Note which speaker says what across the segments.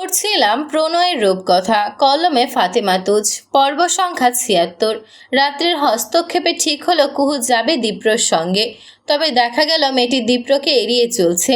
Speaker 1: পড়ছিলাম প্রণয়ের রূপকথা, কলমে ফাতেমা তুজ, পর্ব সংখ্যা ৭৬। রাত্রের হস্তক্ষেপে ঠিক হলো কুহু যাবে দীপ্রর সঙ্গে। তবে দেখা গেল মেয়েটি দীপ্রকে এড়িয়ে চলছে।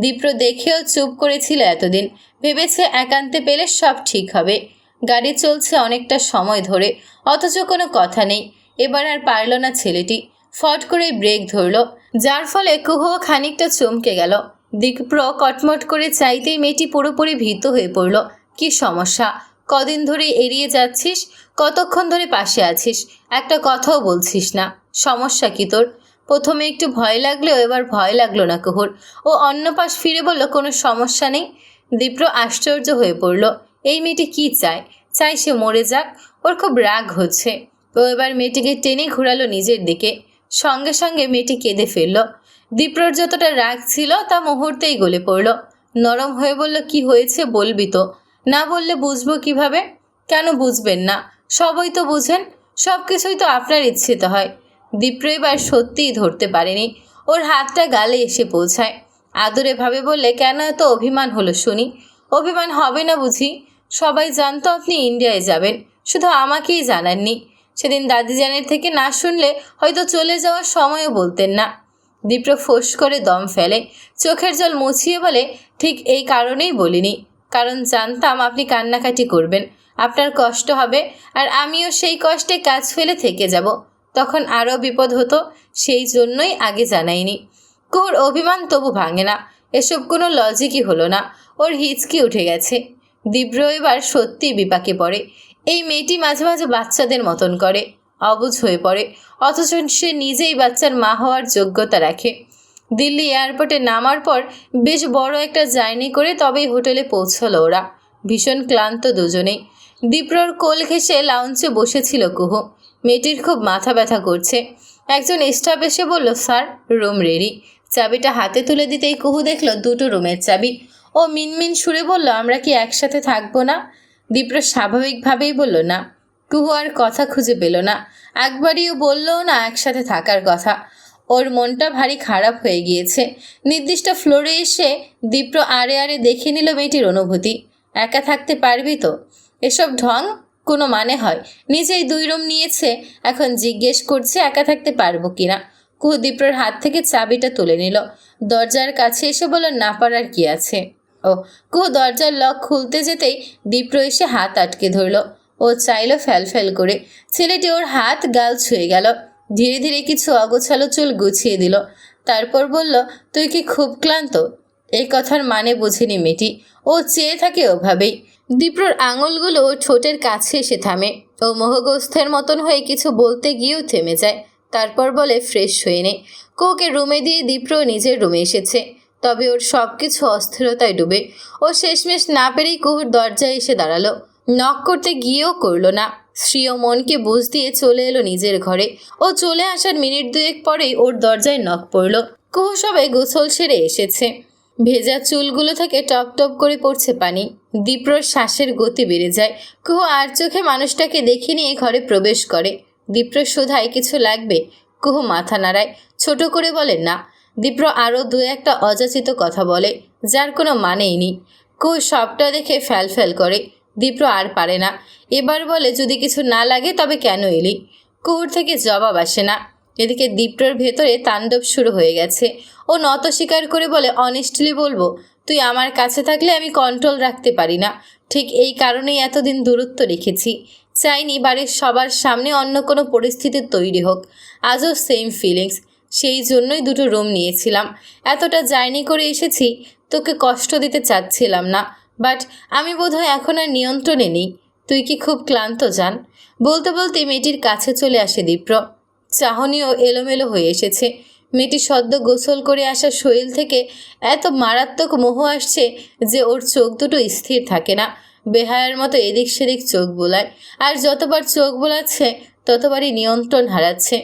Speaker 1: দীপ্র দেখেও চুপ করেছিল এতদিন, ভেবেছে একান্তে পেলে সব ঠিক হবে। গাড়ি চলছে অনেকটা সময় ধরে, অথচ কোনো কথা নেই। এবার আর পারল না ছেলেটি, ফট করে ব্রেক ধরল, যার ফলে কুহুও খানিকটা চমকে গেল। দীপ্র কটমট করে চাইতেই মেয়েটি পুরোপুরি ভীত হয়ে পড়ল। কি সমস্যা? কদিন ধরে এড়িয়ে যাচ্ছিস, কতক্ষণ ধরে পাশে আছিস, একটা কথাও বলছিস না। সমস্যা কি তোর? প্রথমে একটু ভয় লাগলেও এবার ভয় লাগলো না কুহুর। ও অন্য পাশ ফিরে বলল, কোনো সমস্যা নেই। দীপ্র আশ্চর্য হয়ে পড়ল। এই মেয়েটি কি চায়? চাই সে মরে যাক? ওর খুব রাগ হচ্ছে। ও এবার মেয়েটিকে টেনে ঘুরালো নিজের দিকে। সঙ্গে সঙ্গে মেয়েটি কেঁদে ফেলল। দীপ্রর যতটা রাগ ছিল তা মুহূর্তেই গলে পড়ল। নরম হয়ে বলল, কি হয়েছে বলবি তো? না বললে বুঝবো কিভাবে? কেন বুঝবেন না? সবই তো বুঝেন, সব কিছুই তো আপনার ইচ্ছেতে হয়। দীপ্র এবার সত্যিই ধরতে পারেনি। ওর হাতটা গালে এসে পৌঁছায়। আদরে ভাবে বললে, কেন এত অভিমান হলো শুনি? অভিমান হবে না বুঝি? সবাই জানতো আপনি ইন্ডিয়ায় যাবেন, শুধু আমাকেই জানাননি। সেদিন দাদিজানের থেকে না শুনলে হয়তো চলে যাওয়ার সময়ও বলতেন না। দীপ্র ফোঁস করে দম ফেলে, চোখের জল মুছিয়ে বলে, ঠিক এই কারণেই বলিনি, কারণ জানতাম আপনি কান্নাকাটি করবেন, আপনার কষ্ট হবে, আর আমিও সেই কষ্টে কাজ ফেলে থেকে যাব, তখন আরও বিপদ হতো। সেই জন্যই আগে জানাইনি। কুহুর অভিমান তবু ভাঙে না। এসব কোনো লজিকই হলো না। ওর হিচকি উঠে গেছে। দীপ্র এবার সত্যিই বিপাকে পড়ে। এই মেয়েটি মাঝে মাঝে বাচ্চাদের মতন করে, অবুঝ হয়ে পড়ে, অথচ সে নিজেই বাচ্চার মা হওয়ার যোগ্যতা রাখে। দিল্লি এয়ারপোর্টে নামার পর বেশ বড় একটা জার্নি করে তবেই হোটেলে পৌঁছলো ওরা। ভীষণ ক্লান্ত দুজনেই। দীপ্রর কোল ঘেঁষে লাউঞ্জে বসেছিল কুহু। মেয়েটির খুব মাথা ব্যথা করছে। একজন স্টাফ এসে বলল, স্যার, রুম রেডি। চাবিটা হাতে তুলে দিতেই কুহু দেখল দুটো রুমের চাবি। ও মিনমিন সুরে বলল, আমরা কি একসাথে থাকবো না? দীপ্র স্বাভাবিকভাবেই বলল না। কুহু আর কথা খুঁজে পেল না। একবারইও বললও না একসাথে থাকার কথা। ওর মনটা ভারী খারাপ হয়ে গিয়েছে। নির্দিষ্ট ফ্লোরে এসে দীপ্র আড়ে আড়ে দেখে নিল মেয়েটির অনুভূতি। একা থাকতে পারবি তো? এসব ঢং কোনো মানে হয়? নিজেই 2 রুম নিয়েছে, এখন জিজ্ঞেস করছে একা থাকতে পারবো কিনা। কুহু দীপ্রর হাত থেকে চাবিটা তুলে নিল। দরজার কাছে এসে বলল, না পারার কি আছে? ও। কুহু দরজার লক খুলতে যেতেই দীপ্র এসে হাত আটকে ধরল। ও চাইল ফ্যাল করে। ছেলেটি ওর হাত গাল ছুঁয়ে গেল। ধীরে ধীরে কিছু অগোছালো চুল গুছিয়ে দিল। তারপর বলল, তুই কি খুব ক্লান্ত? এই কথার মানে বুঝেনি মেয়েটি। ও চেয়ে থাকে ওভাবেই। দীপ্রর আঙুলগুলো ওর ঠোঁটের কাছে এসে থামে। ও মোহগ্রস্তের মতন হয়ে কিছু বলতে গিয়েও থেমে যায়। তারপর বলে, ফ্রেশ হয়ে নে। কোকে রুমে দিয়ে দীপ্র নিজের রুমে এসেছে। তবে ওর সব কিছু অস্থিরতায় ডুবে। ও শেষমেশ না পেরেই কুহুর দরজায় এসে দাঁড়ালো। নক করতে গিয়েও করলো না। শ্রী ও মনকে বুঝ দিয়ে চলে এলো নিজের ঘরে। ও চলে আসার মিনিট 2 পরেই ওর দরজায় নক পড়ল। কুহু সবে গোসল সেরে এসেছে। ভেজা চুলগুলো থেকে টপ টপ করে পড়ছে পানি। দীপ্রর শ্বাসের গতি বেড়ে যায়। কুহু আর চোখে মানুষটাকে দেখে নিয়ে ঘরে প্রবেশ করে। দীপ্র শোধায়, কিছু লাগবে? কুহু মাথা নাড়ায়, ছোট করে বলে, না। দীপ্র আরও 2-1টা অযাচিত কথা বলে, যার কোনো মানেই নেই। কুহু সবটা দেখে ফ্যাল করে। দীপ্র আর পারে না। এবার বলে, যদি কিছু না লাগে তবে কেন এলি? কুহুর থেকে জবাব আসে না। এদিকে দীপ্রর ভেতরে তাণ্ডব শুরু হয়ে গেছে। ও নত স্বীকার করে বলে, অনেস্টলি বলবো, তুই আমার কাছে থাকলে আমি কন্ট্রোল রাখতে পারি না। ঠিক এই কারণেই এতদিন দূরত্ব রেখেছি। চাইনি বাড়ির সবার সামনে অন্য কোনো পরিস্থিতি তৈরি হোক। আজও সেম ফিলিংস। সেই জন্যই 2টো রুম নিয়েছিলাম। এতটা জার্নি করে এসেছি, তোকে কষ্ট দিতে চাচ্ছিলাম না। বাট আমি বোধহয় এখন আর নিয়ন্ত্রণে নেই। তুই কি খুব ক্লান্ত জান? বলতে বলতে মেয়েটির কাছে চলে আসে দীপ্র। চাহনিও এলোমেলো হয়ে এসেছে। মেয়েটি সদ্য গোসল করে আসা শরীর থেকে এত মারাত্মক মোহ আসছে যে ওর চোখ দুটো স্থির থাকে না। বেহায়ার মতো এদিক সেদিক চোখ বোলায়। আর যতবার চোখ বোলাচ্ছে ততবারই নিয়ন্ত্রণ হারাচ্ছে।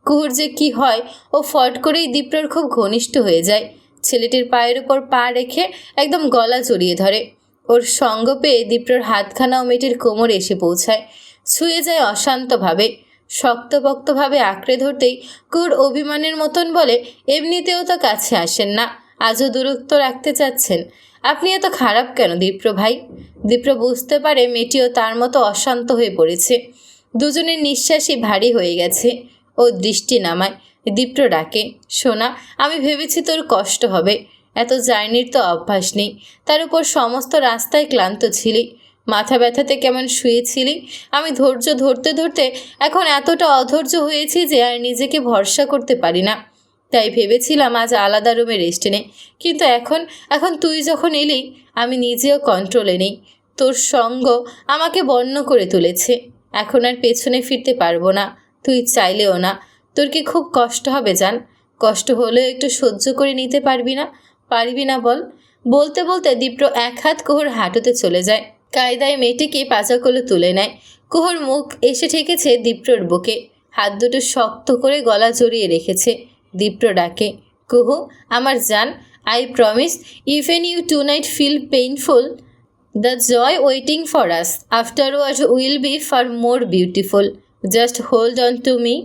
Speaker 1: কুহুর যে কি হয়, ও ফট করেই দীপ্রর খুব ঘনিষ্ঠ হয়ে যায়। ছেলেটির পায়ের উপর পা রেখে একদম গলা জড়িয়ে ধরে। ওর সঙ্গ পেয়ে দীপ্রর হাতখানাও মেয়েটির কোমরে এসে পৌঁছায়। ছুঁয়ে যায় অশান্তভাবে। শক্তপোক্তভাবে আঁকড়ে ধরতেই কুহুর অভিমানের মতন বলে, এমনিতেও তো কাছে আসেন না, আজও দূরত্ব রাখতে চাচ্ছেন। আপনি এত খারাপ কেন দীপ্র ভাই? দীপ্র বুঝতে পারে মেয়েটিও তার মতো অশান্ত হয়ে পড়েছে। দুজনের নিঃশ্বাসই ভারী হয়ে গেছে। ও দৃষ্টি নামায়। দীপ্র ডাকে, সোনা, আমি ভেবেছি তোর কষ্ট হবে। এত জার্নির তো অভ্যাস নেই, তার উপর সমস্ত রাস্তায় ক্লান্ত ছিলি, মাথা ব্যথাতে কেমন শুয়েছিলি। আমি ধৈর্য ধরতে ধরতে এখন এতটা অধৈর্য হয়েছি যে আর নিজেকে ভরসা করতে পারি না। তাই ভেবেছিলাম আজ আলাদা রুমে রেস্ট নে, কিন্তু এখন এখন তুই যখন এলি আমি নিজেও কন্ট্রোলে নেই। তোর সঙ্গ আমাকে বন্য করে তুলেছে। এখন আর পেছনে ফিরতে পারবো না, তুই চাইলেও না। তোর কি খুব কষ্ট হবে জান? কষ্ট হলেও একটু সহ্য করে নিতে পারবি না? পারবি না বল? বলতে বলতে দীপ্র এক হাত কুহুর হাঁটুতে চলে যায়। কায়দায় মেয়েটিকে পাচাকলে তুলে নেয়। কুহুর মুখ এসে ঠেকেছে দীপ্রর বুকে, হাত দুটো শক্ত করে গলা জড়িয়ে রেখেছে। দীপ্র ডাকে, কুহু আমার জান, I promise, even you tonight feel painful, the joy waiting for us afterward will be far more beautiful, just hold on to me.